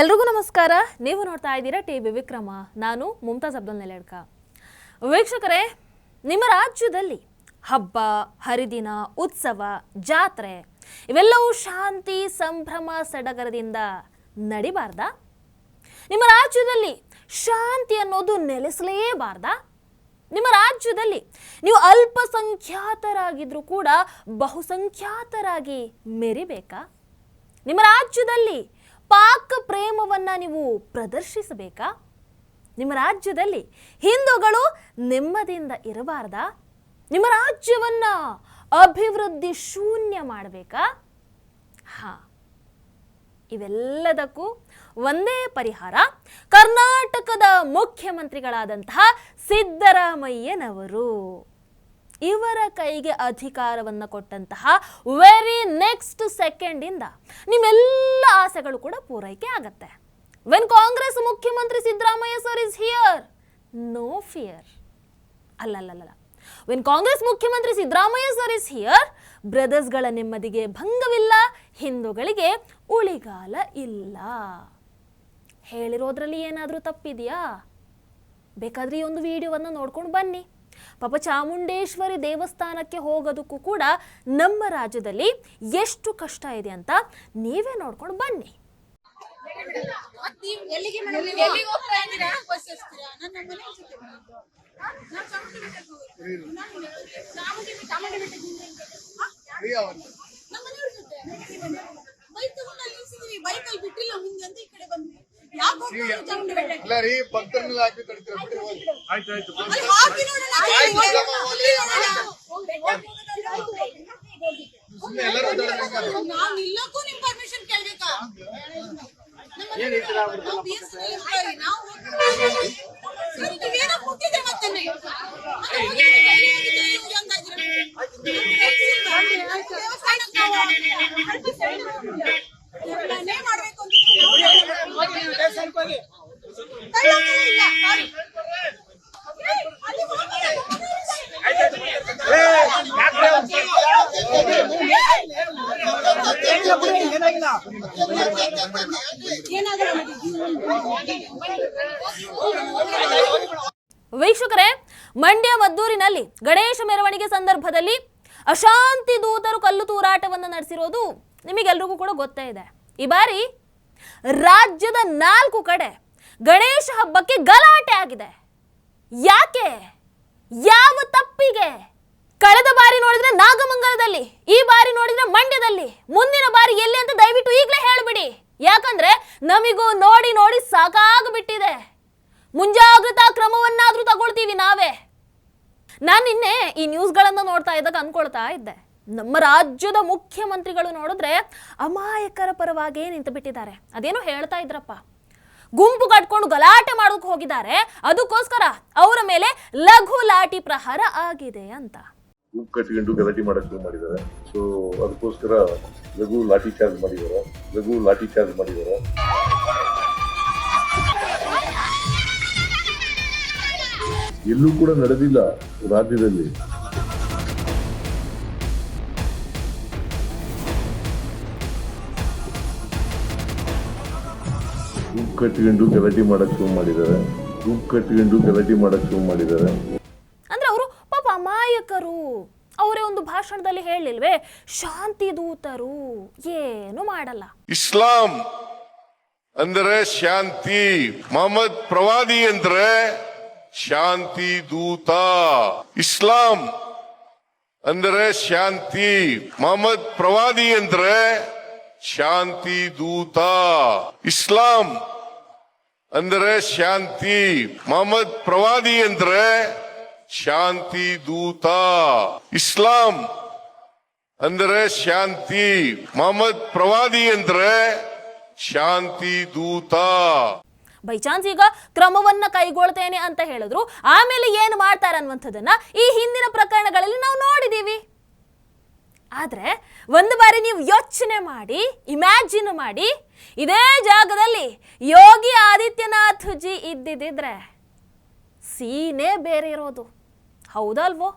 ಎಲ್ರಿಗೂ ನಮಸ್ಕಾರ. ನೀವು ನೋಡ್ತಾ ಇದ್ದೀರಾ ಟಿವಿ ವಿಕ್ರಮ. ನಾನು ಮುಮ್ತಾಜ್ ಅಬ್ದುಲ್ ನೆಲೆಡ್ಕ. ವೀಕ್ಷಕರೇ, ನಿಮ್ಮ ರಾಜ್ಯದಲ್ಲಿ ಹಬ್ಬ, ಹರಿದಿನ, ಉತ್ಸವ, ಜಾತ್ರೆ ಇವೆಲ್ಲವೂ ಶಾಂತಿ, ಸಂಭ್ರಮ, ಸಡಗರದಿಂದ ನಡಿಬಾರ್ದಾ? ನಿಮ್ಮ ರಾಜ್ಯದಲ್ಲಿ ಶಾಂತಿ ಅನ್ನೋದು ನೆಲೆಸಲೇಬಾರ್ದಾ? ನಿಮ್ಮ ರಾಜ್ಯದಲ್ಲಿ ನೀವು ಅಲ್ಪಸಂಖ್ಯಾತರಾಗಿದ್ರೂ ಕೂಡ ಬಹುಸಂಖ್ಯಾತರಾಗಿ ಮೆರಿಬೇಕಾ? ನಿಮ್ಮ ರಾಜ್ಯದಲ್ಲಿ ಪಾಕ ಪ್ರೇಮವನ್ನ ನೀವು ಪ್ರದರ್ಶಿಸಬೇಕಾ? ನಿಮ್ಮ ರಾಜ್ಯದಲ್ಲಿ ಹಿಂದೂಗಳು ನೆಮ್ಮದಿಯಿಂದ ಇರಬಾರ್ದಾ? ನಿಮ್ಮ ರಾಜ್ಯವನ್ನ ಅಭಿವೃದ್ಧಿ ಶೂನ್ಯ ಮಾಡಬೇಕಾ? ಇವೆಲ್ಲದಕ್ಕೂ ಒಂದೇ ಪರಿಹಾರ. ಕರ್ನಾಟಕದ ಮುಖ್ಯಮಂತ್ರಿಗಳಾದಂತಹ ಸಿದ್ದರಾಮಯ್ಯನವರು ಇವರ ಕೈಗೆ ಅಧಿಕಾರವನ್ನು ಕೊಟ್ಟಂತಹ ವೆರಿ ನೆಕ್ಸ್ಟ್ ಸೆಕೆಂಡ್ ಇಂದ ನಿಮ್ಮೆಲ್ಲ ಆಸೆಗಳು ಕೂಡ ಪೂರೈಕೆ ಆಗತ್ತೆ. ವೆನ್ ಕಾಂಗ್ರೆಸ್ ಮುಖ್ಯಮಂತ್ರಿ Siddaramaiah sir is here, no fear. ಅಲ್ಲಲ್ಲ, ವೆನ್ ಕಾಂಗ್ರೆಸ್ ಮುಖ್ಯಮಂತ್ರಿ ಸಿದ್ದರಾಮಯ್ಯ ಸರ್ ಇಸ್ ಹಿಯರ್, ಬ್ರದರ್ಸ್ಗಳ ನೆಮ್ಮದಿಗೆ ಭಂಗವಿಲ್ಲ, ಹಿಂದೂಗಳಿಗೆ ಉಳಿಗಾಲ ಇಲ್ಲ. ಹೇಳಿರೋದ್ರಲ್ಲಿ ಏನಾದರೂ ತಪ್ಪಿದೆಯಾ? ಬೇಕಾದ್ರೆ ಈ ಒಂದು ವಿಡಿಯೋವನ್ನು ನೋಡ್ಕೊಂಡು ಬನ್ನಿ. ಪಾಪ ಚಾಮುಂಡೇಶ್ವರಿ ದೇವಸ್ಥಾನಕ್ಕೆ ಹೋಗೋದಕ್ಕೂ ಕೂಡ ನಮ್ಮ ರಾಜ್ಯದಲ್ಲಿ ಎಷ್ಟು ಕಷ್ಟ ಇದೆ ಅಂತ ನೀವೇ ನೋಡ್ಕೊಂಡು ಬನ್ನಿ. ವೀಕ್ಷಕರೇ, ಮಂಡ್ಯ ಮದ್ದೂರಿನಲ್ಲಿ ಗಣೇಶ ಮೆರವಣಿಗೆ ಸಂದರ್ಭದಲ್ಲಿ ಅಶಾಂತಿ ದೂತರು ಕಲ್ಲು ತೂರಾಟವನ್ನು ನಡೆಸಿರೋದು ನಿಮಗೆಲ್ರಿಗೂ ಕೂಡ ಗೊತ್ತೇ ಇದೆ. ಈ ಬಾರಿ ರಾಜ್ಯದ 4 ಕಡೆ ಗಣೇಶ ಹಬ್ಬಕ್ಕೆ ಗಲಾಟೆ ಆಗಿದೆ. ಯಾಕೆ? ಯಾವ ತಪ್ಪಿಗೆ? ಕಳೆದ ಬಾರಿ ನೋಡಿದ್ರೆ ನಾಗಮಂಗಲದಲ್ಲಿ, ಈ ಬಾರಿ ನೋಡಿದ್ರೆ ಮಂಡ್ಯದಲ್ಲಿ, ಮುಂದಿನ ಬಾರಿ ಎಲ್ಲಿ ಅಂತ ದಯವಿಟ್ಟು ಈಗಲೇ ಹೇಳ್ಬಿಡಿ. ಯಾಕಂದ್ರೆ ನಮಿಗೂ ನೋಡಿ ಸಾಕಾಗ್ಬಿಟ್ಟಿದೆ. ಮುಂಜಾಗ್ರತಾ ಕ್ರಮವನ್ನಾದ್ರೂ ತಗೊಳ್ತೀವಿ ನಾವೇ. ನಾನು ನಿನ್ನೆ ಈ ನ್ಯೂಸ್ಗಳನ್ನು ನೋಡ್ತಾ ಇದ್ದಾಗ ಅನ್ಕೊಳ್ತಾ ಇದ್ದೆ, ನಮ್ಮ ರಾಜ್ಯದ ಮುಖ್ಯಮಂತ್ರಿಗಳು ನೋಡಿದ್ರೆ ಅಮಾಯಕರ ಪರವಾಗಿ ನಿಂತು ಬಿಟ್ಟಿದ್ದಾರೆ. ಅದೇನೋ ಹೇಳ್ತಾ ಇದ್ರಪ್ಪ, ಗುಂಪು ಕಟ್ಕೊಂಡು ಗಲಾಟೆ ಮಾಡೋಕೆ ಹೋಗಿದ್ದಾರೆ, ಅದಕ್ಕೋಸ್ಕರ ಅವರ ಮೇಲೆ ಲಘು ಲಾಠಿ ಪ್ರಹಾರ ಆಗಿದೆ ಅಂತ. ಗುಂಪು ಕಟ್ಟಿಕೊಂಡು ಗಲಾಟೆ ಮಾಡಕ್ ಶುರು ಮಾಡಿದ್ದಾರೆ. ಸೊ ಅದಕ್ಕೋಸ್ಕರ ಲಘು ಲಾಠಿ ಚಾರ್ಜ್ ಮಾಡಿದ್ದಾರೆ. ಎಲ್ಲೂ ಕೂಡ ನಡೆದಿಲ್ಲ ರಾಜ್ಯದಲ್ಲಿ. ಗುಂಪು ಕಟ್ಟಿಕೊಂಡು ಗಲಾಟೆ ಮಾಡಕ್ ಶುರು ಮಾಡಿದ್ದಾರೆ. ಅಂದ್ರೆ ಅವರು ಪಾಪ ಅಮಾಯಕರು. ಅವರೇ ಒಂದು ಭಾಷಣದಲ್ಲಿ ಹೇಳಿಲ್ವೇ, ಶಾಂತಿ ದೂತರು ಏನು ಮಾಡಲ್ಲ. ಇಸ್ಲಾಂ ಅಂದ್ರೆ ಶಾಂತಿ, ಮೊಹಮ್ಮದ್ ಪ್ರವಾದಿ ಅಂದ್ರೆ ಶಾಂತಿ ದೂತ. ಇಸ್ಲಾಂ ಅಂದ್ರೆ ಶಾಂತಿ, ಮೊಹಮ್ಮದ್ ಪ್ರವಾದಿ ಅಂದ್ರೆ ಶಾಂತಿ ದೂತ. ಇಸ್ಲಾಂ ಅಂದ್ರೆ ಶಾಂತಿ, ಮೊಹಮ್ಮದ್ ಪ್ರವಾದಿ ಅಂದ್ರೆ ಶಾಂತಿ ದೂತ. ಇಸ್ಲಾಂ ಅಂದ್ರೆ ಶಾಂತಿ, ಮೊಹಮ್ಮದ್ ಪ್ರವಾದಿ ಅಂದ್ರೆ ಶಾಂತಿ ದೂತ. ಬೈ ಚಾನ್ಸ್ ಈಗ ಕ್ರಮವನ್ನ ಕೈಗೊಳ್ತೇನೆ ಅಂತ ಹೇಳಿದ್ರು, ಆಮೇಲೆ ಏನು ಮಾಡ್ತಾರೆ ಅನ್ನುವಂಥದ್ದನ್ನ ಈ ಹಿಂದಿನ ಪ್ರಕರಣಗಳಲ್ಲಿ ನಾವು ನೋಡಿದೀವಿ. ಆದ್ರೆ ಒಂದು ಬಾರಿ ನೀವು ಯೋಚನೆ ಮಾಡಿ, ಇಮ್ಯಾಜಿನ್ ಮಾಡಿ, ಇದೇ ಜಾಗದಲ್ಲಿ ಯೋಗಿ ಆದಿತ್ಯನಾಥ್ ಜಿ ಇದ್ದಿದ್ರೆ ಸೀನೇ ಬೇರೆ ಇರೋದು. ಹೌದಲ್ವೋ?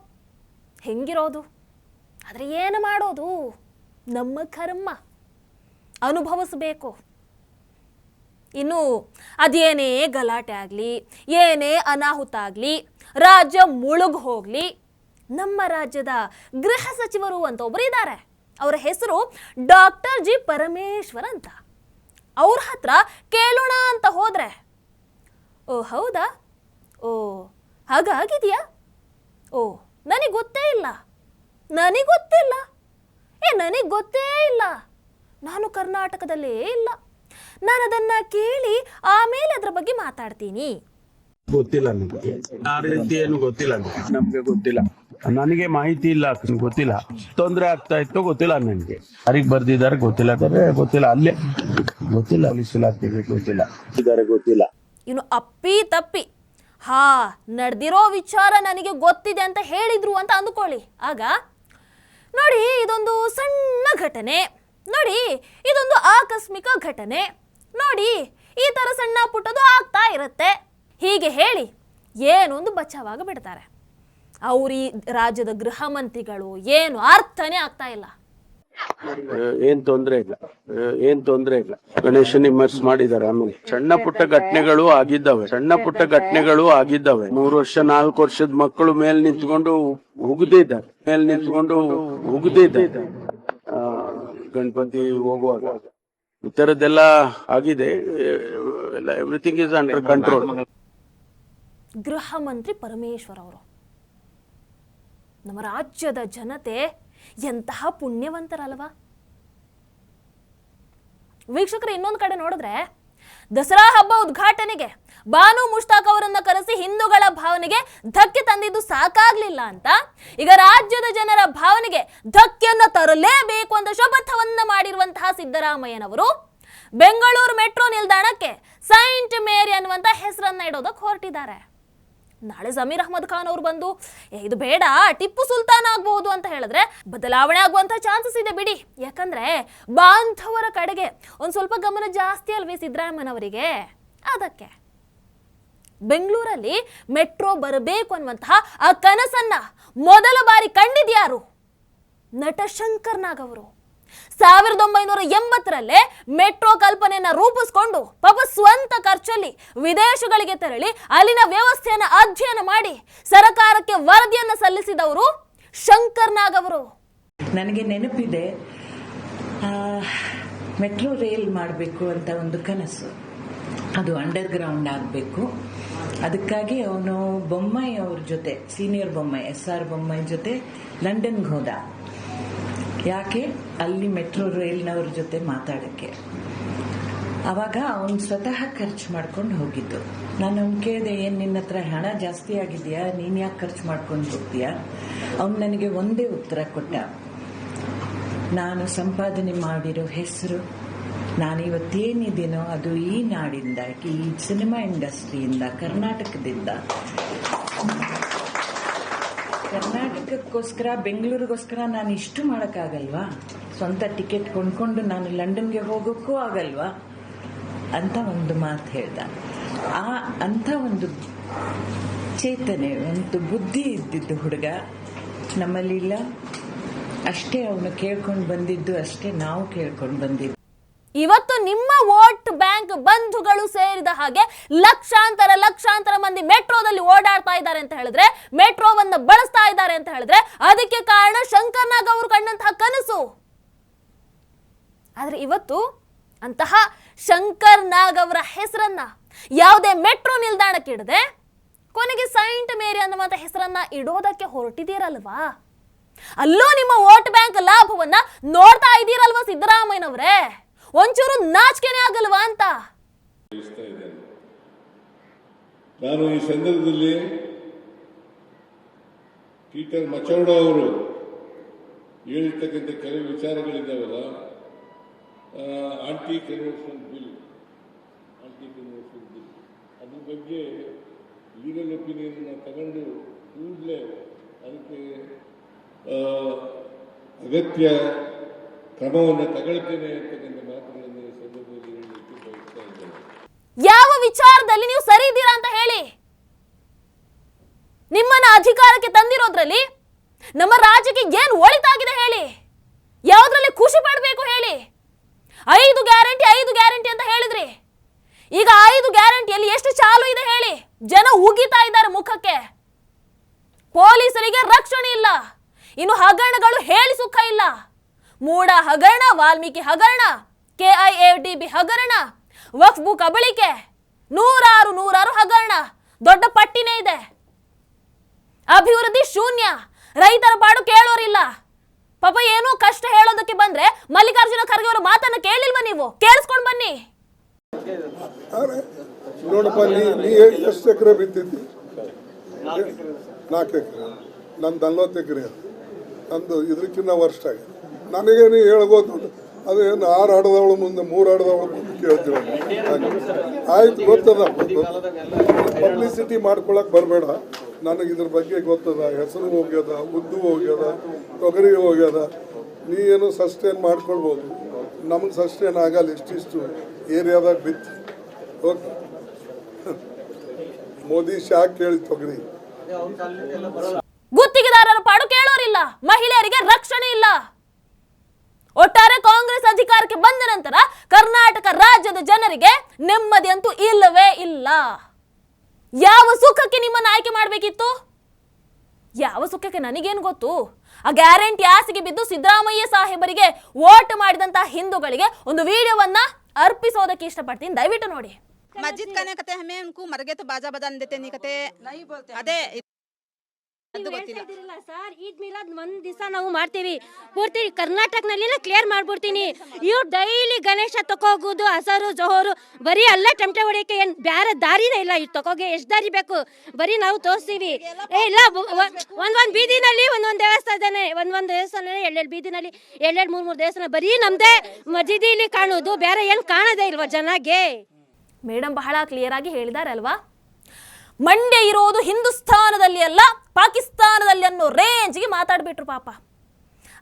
ಹೆಂಗಿರೋದು? ಆದರೆ ಏನು ಮಾಡೋದು, ನಮ್ಮ ಕರ್ಮ ಅನುಭವಿಸಬೇಕು. ಇನ್ನು ಅದೇನೇ ಗಲಾಟೆ ಆಗಲಿ, ಏನೇ ಅನಾಹುತ ಆಗಲಿ, ರಾಜ್ಯ ಮುಳುಗ್ ಹೋಗಲಿ, ನಮ್ಮ ರಾಜ್ಯದ ಗೃಹ ಸಚಿವರು ಅಂತ ಒಬ್ಬರು ಇದ್ದಾರೆ. ಅವರ ಹೆಸರು ಡಾಕ್ಟರ್ ಜಿ ಪರಮೇಶ್ವರ್ ಅಂತ. ಅವ್ರ ಹತ್ರ ಕೇಳೋಣ ಅಂತ ಹೋದ್ರೆ, ಓ ಹೌದಾ, ಓ ಹಾಗಾಗಿದೆಯಾ, ಓ ನನಗೆ ಗೊತ್ತೇ ಇಲ್ಲ, ನನಗೆ ಗೊತ್ತೇ ಇಲ್ಲ, ನಾನು ಕರ್ನಾಟಕದಲ್ಲೇ ಇಲ್ಲ, ನಾನು ಅದನ್ನ ಕೇಳಿ ಆಮೇಲೆ ಅದ್ರ ಬಗ್ಗೆ ಮಾತಾಡ್ತೀನಿ. ಗೊತ್ತಿಲ್ಲ ನಮಗೆ ಆ ರೀತಿ ಏನು ಗೊತ್ತಿಲ್ಲ, ನಮ್ಗೆ ಗೊತ್ತಿಲ್ಲ, ನನಗೆ ಮಾಹಿತಿ ಇಲ್ಲ, ಗೊತ್ತಿಲ್ಲ. ತೊಂದರೆ ಆಗ್ತಾ ಇತ್ತು, ಗೊತ್ತಿಲ್ಲ ನನಗೆ. ಯಾರಿಗೆ ಬರ್ದಿದ್ದಾರೆ ಗೊತ್ತಿಲ್ಲ, ಅಲ್ಲೇ ಗೊತ್ತಿಲ್ಲ, ಪೊಲೀಸ್ ಇಲಾಖೆಗೆ ಗೊತ್ತಿಲ್ಲ. ಇನ್ನು ಅಪ್ಪಿ ತಪ್ಪಿ ನಡೆದಿರೋ ವಿಚಾರ ನನಗೆ ಗೊತ್ತಿದೆ ಅಂತ ಹೇಳಿದ್ರು ಅಂತ ಅಂದುಕೊಳ್ಳಿ. ಆಗ ನೋಡಿ, ಇದೊಂದು ಸಣ್ಣ ಘಟನೆ, ನೋಡಿ ಇದೊಂದು ಆಕಸ್ಮಿಕ ಘಟನೆ, ನೋಡಿ ಈ ತರ ಸಣ್ಣ ಪುಟ್ಟದು ಆಗ್ತಾ ಇರುತ್ತೆ, ಹೀಗೆ ಹೇಳಿ ಏನೊಂದು ಬಚಾವಾಗ ಬಿಡ್ತಾರೆ. ಈ ರಾಜ್ಯದ ಗೃಹ ಮಂತ್ರಿಗಳು ಏನು ಅರ್ಥನೇ ಆಗ್ತಾ ಇಲ್ಲ. ಏನ್ ತೊಂದ್ರೆ ಇಲ್ಲ, ಗಣೇಶನ್ ಇಮರ್ಸ್ ಮಾಡಿದ್ದಾರೆ. ಆಮೇಲೆ ಸಣ್ಣ ಪುಟ್ಟ ಘಟನೆಗಳು ಆಗಿದ್ದಾವೆ. 3 ವರ್ಷ 4 ವರ್ಷದ ಮಕ್ಕಳು ಮೇಲ್ ನಿಂತ್ಕೊಂಡು ಉಗಿದಿದ್ದಾರೆ, ಗಣಪತಿ ಹೋಗುವಾಗ ಈ ತರದ್ದೆಲ್ಲ ಆಗಿದೆ. Everything is under control. ಗೃಹ ಮಂತ್ರಿ ಪರಮೇಶ್ವರ್ ಅವರು, ನಮ್ಮ ರಾಜ್ಯದ ಜನತೆ ಎಂತಹ ಪುಣ್ಯವಂತರಲ್ವಾ. ವೀಕ್ಷಕರು, ಇನ್ನೊಂದು ಕಡೆ ನೋಡಿದ್ರೆ ದಸರಾ ಹಬ್ಬ ಉದ್ಘಾಟನೆಗೆ ಬಾನು ಮುಷ್ತಾಕ್ ಅವರನ್ನ ಕರೆಸಿ ಹಿಂದೂಗಳ ಭಾವನೆಗೆ ಧಕ್ಕೆ ತಂದಿದ್ದು ಸಾಕಾಗ್ಲಿಲ್ಲ ಅಂತ ಈಗ ರಾಜ್ಯದ ಜನರ ಭಾವನೆಗೆ ಧಕ್ಕೆಯನ್ನ ತರಲೇಬೇಕು ಅಂತ ಶಪಥವನ್ನ ಮಾಡಿರುವಂತಹ ಸಿದ್ದರಾಮಯ್ಯನವರು ಬೆಂಗಳೂರು ಮೆಟ್ರೋ ನಿಲ್ದಾಣಕ್ಕೆ ಸೈಂಟ್ ಮೇರಿ ಅನ್ನುವಂತ ಹೆಸರನ್ನ ಇಡೋದಕ್ಕೆ ಹೊರಟಿದ್ದಾರೆ. ನಾಳೆ ಜಮೀರ್ ಅಹ್ಮದ್ ಖಾನ್ ಅವರು ಬಂದು ಇದು ಬೇಡ, ಟಿಪ್ಪು ಸುಲ್ತಾನ್ ಆಗ್ಬಹುದು ಅಂತ ಹೇಳಿದ್ರೆ ಬದಲಾವಣೆ ಆಗುವಂತ ಚಾನ್ಸಸ್ ಇದೆ ಬಿಡಿ. ಯಾಕಂದ್ರೆ ಬಾಂಧವರ ಕಡೆಗೆ ಒಂದ್ ಸ್ವಲ್ಪ ಗಮನ ಜಾಸ್ತಿ ಅಲ್ವೇ ಸಿದ್ದರಾಮಯ್ಯನವರಿಗೆ. ಅದಕ್ಕೆ ಬೆಂಗಳೂರಲ್ಲಿ ಮೆಟ್ರೋ ಬರಬೇಕು ಅನ್ನುವಂತಹ ಆ ಕನಸನ್ನ ಮೊದಲ ಬಾರಿ ಕಂಡಿದ್ಯಾರು? ನಟ ಶಂಕರ್ ನಾಗ್ ಅವರು. 1980ರಲ್ಲೇ ಮೆಟ್ರೋ ಕಲ್ಪನೆಯನ್ನ ರೂಪಿಸಿಕೊಂಡು ಪಾಪ ಸ್ವಂತ ಖರ್ಚಲ್ಲಿ ವಿದೇಶಗಳಿಗೆ ತೆರಳಿ ಅಲ್ಲಿನ ವ್ಯವಸ್ಥೆಯನ್ನ ಅಧ್ಯಯನ ಮಾಡಿ ಸರ್ಕಾರಕ್ಕೆ ವರದಿಯನ್ನ ಸಲ್ಲಿಸಿದವರು ಶಂಕರ್ ನಾಗ್ ಅವರು. ನನಗೆ ನೆನಪಿದೆ, ಮೆಟ್ರೋ ರೈಲ್ ಮಾಡಬೇಕು ಅಂತ ಒಂದು ಕನಸು. ಅದು ಅಂಡರ್ ಗ್ರೌಂಡ್ ಆಗಬೇಕು. ಅದಕ್ಕಾಗಿ ಅವನು ಬೊಮ್ಮಾಯಿ ಅವ್ರ ಜೊತೆ, ಸೀನಿಯರ್ ಬೊಮ್ಮಾಯಿ SR ಬೊಮ್ಮಾಯಿ ಜೊತೆ ಲಂಡನ್ಗೆ ಹೋದ. ಯಾಕೆ? ಅಲ್ಲಿ ಮೆಟ್ರೋ ರೈಲ್ನವ್ರ ಜೊತೆ ಮಾತಾಡಕ್ಕೆ. ಅವಾಗ ಅವನು ಸ್ವತಃ ಖರ್ಚು ಮಾಡ್ಕೊಂಡು ಹೋಗಿದ್ದು. ನಾನು ಅವ್ನು ಕೇಳಿದೆ, ಏನ್ ನಿನ್ನ ಹತ್ರ ಹಣ ಜಾಸ್ತಿ ಆಗಿದೆಯಾ, ನೀನ್ ಯಾಕೆ ಖರ್ಚು ಮಾಡ್ಕೊಂಡು ಹೋಗ್ತೀಯಾ? ಅವನು ನನಗೆ ಒಂದೇ ಉತ್ತರ ಕೊಟ್ಟ, ನಾನು ಸಂಪಾದನೆ ಮಾಡಿರೋ ಹೆಸರು, ನಾನಿವತ್ತೇನಿದ್ದೀನೋ ಅದು ಈ ನಾಡಿಂದ, ಈ ಸಿನಿಮಾ ಇಂಡಸ್ಟ್ರಿಯಿಂದ, ಕರ್ನಾಟಕಕ್ಕೋಸ್ಕರ, ಬೆಂಗಳೂರಿಗೋಸ್ಕರ ನಾನು ಇಷ್ಟು ಮಾಡೋಕ್ಕಾಗಲ್ವಾ? ಸ್ವಂತ ಟಿಕೆಟ್ ಕೊಂಡ್ಕೊಂಡು ನಾನು ಲಂಡನ್ಗೆ ಹೋಗೋಕ್ಕೂ ಆಗಲ್ವಾ ಅಂತ ಒಂದು ಮಾತು ಹೇಳ್ದ. ಅಂತ ಒಂದು ಚೇತನೆ, ಒಂದು ಬುದ್ಧಿ ಇದ್ದಿದ್ದು ಹುಡುಗ ನಮ್ಮಲ್ಲಿ ಇಲ್ಲ. ಅಷ್ಟೇ ಅವನು ಕೇಳ್ಕೊಂಡು ಬಂದಿದ್ದು, ಅಷ್ಟೇ ನಾವು ಕೇಳ್ಕೊಂಡು ಬಂದಿದ್ದು. ಇವತ್ತು ನಿಮ್ಮ ವೋಟ್ ಬ್ಯಾಂಕ್ ಬಂಧುಗಳು ಸೇರಿದ ಹಾಗೆ ಲಕ್ಷಾಂತರ ಮಂದಿ ಮೆಟ್ರೋದಲ್ಲಿ ಓಡಾಡ್ತಾ ಇದ್ದಾರೆ ಅಂತ ಹೇಳಿದ್ರೆ, ಮೆಟ್ರೋವನ್ನ ಬಳಸ್ತಾ ಇದ್ದಾರೆ ಅಂತ ಹೇಳಿದ್ರೆ ಅದಕ್ಕೆ ಕಾರಣ ಶಂಕರ್ ನಾಗ್ ಅವರು ಕಂಡಂತಹ ಕನಸು. ಆದ್ರೆ ಇವತ್ತು ಅಂತಹ ಶಂಕರ್ ನಾಗ್ ಅವರ ಹೆಸರನ್ನ ಯಾವುದೇ ಮೆಟ್ರೋ ನಿಲ್ದಾಣಕ್ಕೆ ಇಡದೆ ಕೊನೆಗೆ ಸೈಂಟ್ ಮೇರಿ ಅನ್ನುವಂತ ಹೆಸರನ್ನ ಇಡೋದಕ್ಕೆ ಹೊರಟಿದ್ದೀರಲ್ವಾ? ಅಲ್ಲೂ ನಿಮ್ಮ ವೋಟ್ ಬ್ಯಾಂಕ್ ಲಾಭವನ್ನ ನೋಡ್ತಾ ಇದ್ದೀರಲ್ವಾ ಸಿದ್ದರಾಮಯ್ಯನವರೇ? ಒಂಚೂರು ನಾಚಿಕೆನೇ ಆಗಲ್ವಾ ಅಂತ. ನಾನು ಈ ಸಂದರ್ಭದಲ್ಲಿ ಪೀಟರ್ ಮಚೌಡ ಅವರು ಹೇಳಿರ್ತಕ್ಕಂಥ ಕೆಲವು ವಿಚಾರಗಳಿದ್ದಾವಲ್ಲ, ಆಂಟಿ ಕನ್ವರ್ಷನ್ ಬಿಲ್, ಅದ್ರ ಬಗ್ಗೆ ಲೀಗಲ್ ಒಪಿನಿಯನ್ ತಗೊಂಡು ಕೂಡಲೇ ಅದಕ್ಕೆ ಅಗತ್ಯ ಕ್ರಮವನ್ನು ತಗೊಳ್ತೇನೆ ಅಂತಕ್ಕಂಥ ಮಾತುಗಳನ್ನು ಈ ಸಂದರ್ಭದಲ್ಲಿ ಹೇಳಲಿಕ್ಕೆ ಬಯಸ್ತಾ ಇದ್ದೇನೆ. ಯಾವ ವಿಚಾರದಲ್ಲಿ ನೀವು ಸರಿ ಇದ್ದೀರಾ ಅಂತ ಹೇಳಿ. ನಿಮ್ಮನ್ನ ಅಧಿಕಾರಕ್ಕೆ ತಂದಿರೋದ್ರಲ್ಲಿ ನಮ್ಮ ರಾಜ್ಯಕ್ಕೆ ಏನು ಒಳಿತಾಗಿದೆ ಹೇಳಿ. ಯಾವುದ್ರಲ್ಲಿ ಖುಷಿ ಪಡಬೇಕು ಹೇಳಿ. 5 ಗ್ಯಾರಂಟಿ ಅಂತ ಹೇಳಿದ್ರಿ. ಈಗ 5 ಗ್ಯಾರಂಟಿಯಲ್ಲಿ ಎಷ್ಟು ಚಾಲು ಇದೆ ಹೇಳಿ? ಜನ ಉಗಿತಾ ಇದ್ದಾರೆ ಮುಖಕ್ಕೆ. ಪೊಲೀಸರಿಗೆ ರಕ್ಷಣೆ ಇಲ್ಲ, ಇನ್ನು ಹಗರಣಗಳು ಹೇಳಿ ಸುಖ ಇಲ್ಲ. ಮೂಡ ಹಗರಣ, ವಾಲ್ಮೀಕಿ ಹಗರಣ, KIADB ಹಗರಣ, ವಕ್ಫ್ ಕಬಳಿಕೆ, ನೂರಾರು ಹಗರಣ, ದೊಡ್ಡ ಪಟ್ಟಿನೇ ಇದೆ. ಅಭಿವೃದ್ಧಿ ಶೂನ್ಯ, ರೈತರ ಪಾಡು ಕೇಳೋರಿಲ್ಲ. ಪಾಪ ಏನೋ ಕಷ್ಟ ಹೇಳೋದಕ್ಕೆ ಬಂದ್ರೆ ಮಲ್ಲಿಕಾರ್ಜುನ ಖರ್ಗೆ ಅವರ ಮಾತನ್ನ ಕೇಳಿಲ್ವಾ ನೀವು? ಕೇಳಿಸ್ಕೊಂಡ್ ಬನ್ನಿ. ನೋಡಪ್ಪ, ನೀ ಎಷ್ಟು ಎಕರೆ ಬಿತ್ತಿದ್ದಿ? 4 ಎಕರೆ. ನಂದು 40 ಎಕರೆ. ನಂದು ಇದಕ್ಕಿಂತ ವರ್ಷ ಆಗಿದೆ. ನನಗೇನು ಹೇಳ್ಬೋದು, ಅದೇನು 6 ಆಡದವಳು ಮುಂದೆ 3 ಆಡದವಳು ಮುಂದೆ ಕೇಳ್ತೀವಿ. ಆಯ್ತು, ಗೊತ್ತದ. ಪಬ್ಲಿಸಿಟಿ ಮಾಡ್ಕೊಳಕ್ ಬರಬೇಡ. ನನಗೆ ಇದ್ರ ಬಗ್ಗೆ ಗೊತ್ತದ. ಹೆಸರು ಹೋಗ್ಯದ, ಉದ್ದು ಹೋಗ್ಯದ, ತೊಗರಿ ಹೋಗ್ಯದ. ನೀ ಏನು ಸಸ್ಟೇನ್ ಮಾಡ್ಕೊಳ್ಬೋದು, ನಮಗೆ ಸಸ್ಟೇನ್ ಆಗಲ್ಲ. ಇಷ್ಟಿಷ್ಟು ಏರಿಯಾದಾಗ ಬಿತ್ತು. ಓಕೆ, ಮೋದಿ ಶಾಕ್ ಕೇಳಿ ತೊಗರಿ. ಗುತ್ತಿಗೆದಾರರ ಪಾಡು ಕೇಳೋರಿಲ್ಲ, ಮಹಿಳೆಯರಿಗೆ ರಕ್ಷಣೆ ಇಲ್ಲ. ಒಟ್ಟಾರೆ ಕಾಂಗ್ರೆಸ್ ಅಧಿಕಾರಕ್ಕೆ ಬಂದ ನಂತರ ಕರ್ನಾಟಕ ರಾಜ್ಯದ ಜನರಿಗೆ ನೆಮ್ಮದಿ ಅಂತೂ ಇಲ್ಲವೇ ಇಲ್ಲ. ಯಾವ ಸುಖಕ್ಕೆ ನಿಮ್ಮನ್ನು ಆಯ್ಕೆ ಮಾಡಬೇಕಿತ್ತು? ಯಾವ ಸುಖಕ್ಕೆ ನನಗೇನು ಗೊತ್ತು? ಆ ಗ್ಯಾರಂಟಿ ಆಸೆಗೆ ಬಿದ್ದು ಸಿದ್ದರಾಮಯ್ಯ ಸಾಹೇಬರಿಗೆ ವೋಟ್ ಮಾಡಿದಂತಹ ಹಿಂದೂಗಳಿಗೆ ಒಂದು ವಿಡಿಯೋವನ್ನ अर्पिसोदಕ್ಕೆ ಇಷ್ಟಪಡ್ತೀನಿ, ದಯವಿಟ್ಟು ನೋಡಿ. मस्जिद करने कहते हमें उनको मर गए तो बाजा बजाने देते नहीं कहते नहीं बोलते अदे ಸರ್. ಈದ್ ಮಿಲಾದ್ ಒಂದ್ ದಿವಸ ನಾವು ಮಾಡ್ತೀವಿ, ಪೂರ್ತಿ ಕರ್ನಾಟಕನಲ್ಲಿ ಕ್ಲಿಯರ್ ಮಾಡ್ಬಿಡ್ತೀನಿ. ಇವ್ರು ಡೈಲಿ ಗಣೇಶ ತಕೋಗುದು, ಹಸರು ಜೋಹರು, ಬರೀ ಅಲ್ಲೇ ಟಮಟೆ ಹೊಡಿಯಕ್ಕೆ ಏನ್ ಬೇರೆ ದಾರಿನೇ ಇಲ್ಲ. ಇವ್ ತಕೋಗೆ ಎಷ್ಟು ದಾರಿ ಬೇಕು ಬರೀ ನಾವು ತೋರಿಸ್ತೀವಿ. ಇಲ್ಲ, ಒಂದೊಂದ್ ಬೀದಿನಲ್ಲಿ ಒಂದೊಂದ್ ದೇವಸ್ಥಾನ ಇದ್ದಾನೆ, ಒಂದೊಂದ್ ದೇವಸ್ಥಾನ 2 ಬೀದಿನಲ್ಲಿ 2-3 ದೇವಸ್ಥಾನ ಬರೀ ನಮ್ದೇ ಮಸೀದಿಲಿ ಕಾಣುದು, ಬೇರೆ ಏನ್ ಕಾಣೋದೇ ಇಲ್ವಾ ಜನಗೆ? ಮೇಡಮ್ ಬಹಳ ಕ್ಲಿಯರ್ ಆಗಿ ಹೇಳಿದ್ದಾರೆ ಅಲ್ವಾ? ಮಂಡ್ಯ ಇರೋದು ಹಿಂದೂಸ್ತಾನದಲ್ಲಿ ಅಲ್ಲ ಪಾಕಿಸ್ತಾನದಲ್ಲಿ ಅನ್ನೋ ರೇಂಜ್ಗೆ ಮಾತಾಡ್ಬಿಟ್ರು ಪಾಪ.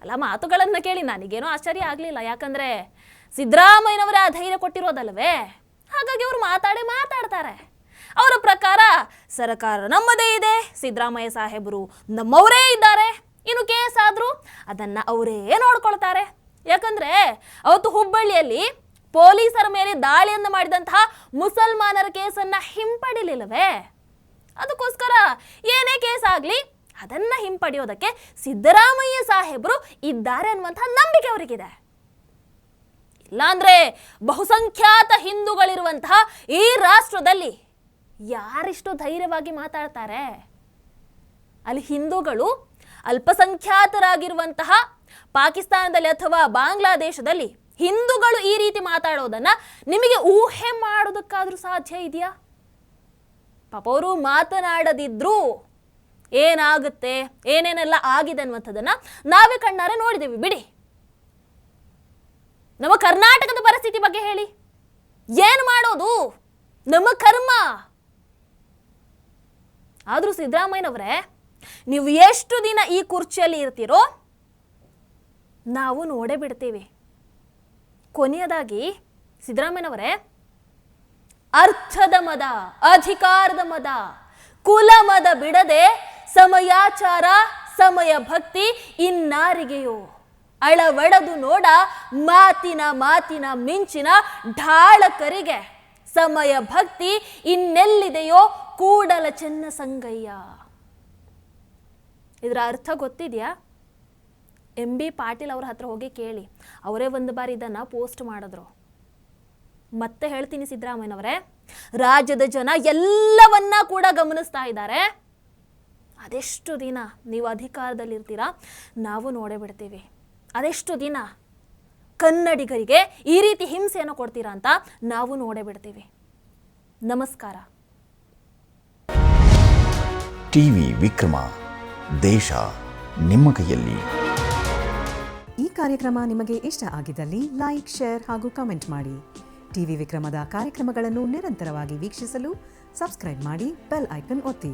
ಅಲ್ಲ, ಮಾತುಗಳನ್ನು ಕೇಳಿ ನನಗೇನೋ ಆಶ್ಚರ್ಯ ಆಗಲಿಲ್ಲ. ಯಾಕಂದ್ರೆ ಸಿದ್ದರಾಮಯ್ಯನವರೇ ಆ ಧೈರ್ಯ ಕೊಟ್ಟಿರೋದಲ್ವೇ, ಹಾಗಾಗಿ ಅವರು ಮಾತಾಡ್ತಾರೆ. ಅವರ ಪ್ರಕಾರ ಸರ್ಕಾರ ನಮ್ಮದೇ ಇದೆ, ಸಿದ್ದರಾಮಯ್ಯ ಸಾಹೇಬರು ನಮ್ಮವರೇ ಇದ್ದಾರೆ, ಇನ್ನು ಕೇಸ್ ಆದರೂ ಅದನ್ನು ಅವರೇ ನೋಡ್ಕೊಳ್ತಾರೆ. ಯಾಕಂದ್ರೆ ಅವತ್ತು ಹುಬ್ಬಳ್ಳಿಯಲ್ಲಿ ಪೊಲೀಸರ ಮೇಲೆ ದಾಳಿಯನ್ನು ಮಾಡಿದಂತಹ ಮುಸಲ್ಮಾನರ ಕೇಸನ್ನು ಹಿಂಪಡಿಲಿಲ್ಲವೇ? ಅದಕ್ಕೋಸ್ಕರ ಏನೇ ಕೇಸ್ ಆಗಲಿ ಅದನ್ನು ಹಿಂಪಡೆಯೋದಕ್ಕೆ ಸಿದ್ದರಾಮಯ್ಯ ಸಾಹೇಬರು ಇದ್ದಾರೆ ಅನ್ನುವಂತಹ ನಂಬಿಕೆ ಅವರಿಗಿದೆ. ಇಲ್ಲಾಂದ್ರೆ ಬಹುಸಂಖ್ಯಾತ ಹಿಂದೂಗಳಿರುವಂತಹ ಈ ರಾಷ್ಟ್ರದಲ್ಲಿ ಯಾರಿಷ್ಟು ಧೈರ್ಯವಾಗಿ ಮಾತಾಡ್ತಾರೆ? ಅಲ್ಲಿ ಹಿಂದೂಗಳು ಅಲ್ಪಸಂಖ್ಯಾತರಾಗಿರುವಂತಹ ಪಾಕಿಸ್ತಾನದಲ್ಲಿ ಅಥವಾ ಬಾಂಗ್ಲಾದೇಶದಲ್ಲಿ ಹಿಂದೂಗಳು ಈ ರೀತಿ ಮಾತಾಡೋದನ್ನ ನಿಮಗೆ ಊಹೆ ಮಾಡೋದಕ್ಕಾದ್ರೂ ಸಾಧ್ಯ ಇದೆಯಾ? ಪಾಪ ಅವರು ಮಾತನಾಡದಿದ್ರು ಏನಾಗುತ್ತೆ, ಏನೇನೆಲ್ಲ ಆಗಿದೆ ಅನ್ನುವಂಥದ್ದನ್ನ ನಾವೇ ಕಣ್ಣಾರೆ ನೋಡಿದ್ದೇವೆ. ಬಿಡಿ, ನಮ್ಮ ಕರ್ನಾಟಕದ ಪರಿಸ್ಥಿತಿ ಬಗ್ಗೆ ಹೇಳಿ. ಏನು ಮಾಡೋದು? ನಮ್ಮ ಕರ್ಮ. ಆದ್ರೂ ಸಿದ್ದರಾಮಯ್ಯನವರೇ, ನೀವು ಎಷ್ಟು ದಿನ ಈ ಕುರ್ಚಿಯಲ್ಲಿ ಇರ್ತೀರೋ ನಾವು ನೋಡೇ ಬಿಡ್ತೀವಿ. ಕೊನೆಯದಾಗಿ ಸಿದ್ದರಾಮಯ್ಯನವರೇ, ಅರ್ಥದ ಮದ, ಅಧಿಕಾರದ ಮದ, ಕುಲ ಮದ ಬಿಡದೆ ಸಮಯಾಚಾರ, ಸಮಯ ಭಕ್ತಿ ಇನ್ನಾರಿಗೆಯೋ ಅಳವಡದು ನೋಡ ಮಾತಿನ ಮಿಂಚಿನ ಢಾಳಕರಿಗೆ ಸಮಯ ಭಕ್ತಿ ಇನ್ನೆಲ್ಲಿದೆಯೋ ಕೂಡಲ ಚೆನ್ನ ಸಂಗಯ್ಯ. ಇದರ ಅರ್ಥ ಗೊತ್ತಿದೆಯಾ? MB ಪಾಟೀಲ್ ಅವ್ರ ಹತ್ರ ಹೋಗಿ ಕೇಳಿ, ಅವರೇ ಒಂದು ಬಾರಿ ಇದನ್ನು ಪೋಸ್ಟ್ ಮಾಡಿದ್ರು. ಮತ್ತೆ ಹೇಳ್ತೀನಿ ಸಿದ್ದರಾಮಯ್ಯನವರೇ, ರಾಜ್ಯದ ಜನ ಎಲ್ಲವನ್ನ ಕೂಡ ಗಮನಿಸ್ತಾ ಇದ್ದಾರೆ. ಅದೆಷ್ಟು ದಿನ ನೀವು ಅಧಿಕಾರದಲ್ಲಿರ್ತೀರಾ ನಾವು ನೋಡೇ ಬಿಡ್ತೀವಿ. ಅದೆಷ್ಟು ದಿನ ಕನ್ನಡಿಗರಿಗೆ ಈ ರೀತಿ ಹಿಂಸೆಯನ್ನು ಕೊಡ್ತೀರಾ ಅಂತ ನಾವು ನೋಡೇ ಬಿಡ್ತೀವಿ. ನಮಸ್ಕಾರ. ಟಿವಿ ವಿಕ್ರಮ, ದೇಶ ನಿಮ್ಮ ಕೈಯಲ್ಲಿ. ಈ ಕಾರ್ಯಕ್ರಮ ನಿಮಗೆ ಇಷ್ಟ ಆಗಿದ್ದಲ್ಲಿ ಲೈಕ್, ಶೇರ್ ಹಾಗೂ ಕಮೆಂಟ್ ಮಾಡಿ. ಟಿವಿ ವಿಕ್ರಮದ ಕಾರ್ಯಕ್ರಮಗಳನ್ನು ನಿರಂತರವಾಗಿ ವೀಕ್ಷಿಸಲು ಸಬ್ಸ್ಕ್ರೈಬ್ ಮಾಡಿ, ಬೆಲ್ ಐಕನ್ ಒತ್ತಿ.